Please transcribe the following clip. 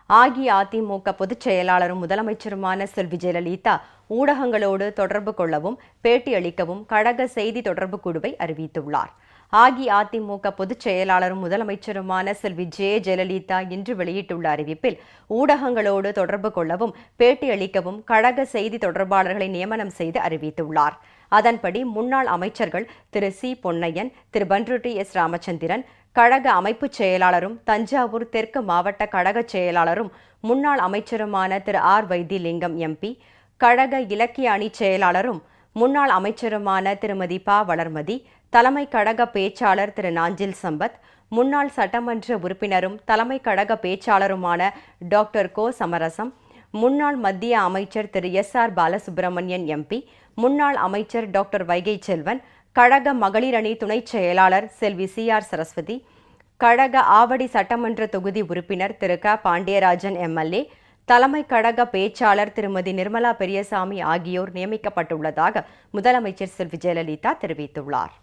அஇஅதிமுக பொதுச் செயலாளரும் முதலமைச்சருமான செல்வி ஜெயலலிதா ஊடகங்களோடு தொடர்பு கொள்ளவும் பேட்டியளிக்கவும் கழக செய்தி தொடர்பு குழுவை அறிவித்துள்ளார். அஇஅதிமுக பொதுச் செயலாளரும் முதலமைச்சருமான செல்வி ஜெயலலிதா இன்று வெளியிட்டுள்ள அறிவிப்பில் ஊடகங்களோடு தொடர்பு கொள்ளவும் பேட்டியளிக்கவும் கழக செய்தி தொடர்பாளர்களை நியமனம் செய்து அறிவித்துள்ளார். அதன்படி முன்னாள் அமைச்சர்கள் திரு சி பொன்னையன், திரு பன்ருட்டி எஸ் ராமச்சந்திரன், கழக அமைப்புச் செயலாளரும் தஞ்சாவூர் தெற்கு மாவட்ட கழக செயலாளரும் முன்னாள் அமைச்சருமான திரு ஆர் வைத்திலிங்கம் எம்பி, கழக இலக்கிய அணி செயலாளரும் முன்னாள் அமைச்சருமான திருமதி ப வளர்மதி, தலைமை கழக பேச்சாளர் திரு நாஞ்சில் சம்பத், முன்னாள் சட்டமன்ற உறுப்பினரும் தலைமை கழக பேச்சாளருமான டாக்டர் கோ சமரசம், முன்னாள் மத்திய அமைச்சர் திரு எஸ் ஆர் பாலசுப்ரமணியன் எம்பி, முன்னாள் அமைச்சர் டாக்டர் வைகை செல்வன், கழக மகளிர் அணி துணைச் செயலாளர் செல்வி சி ஆர் சரஸ்வதி, கழக ஆவடி சட்டமன்ற தொகுதி உறுப்பினர் திரு க பாண்டியராஜன் எம்எல்ஏ, தலைமை கழக பேச்சாளர் திருமதி நிர்மலா பெரியசாமி ஆகியோர் நியமிக்கப்பட்டுள்ளதாக முதலமைச்சர் செல்வி ஜெயலலிதா தெரிவித்துள்ளார்.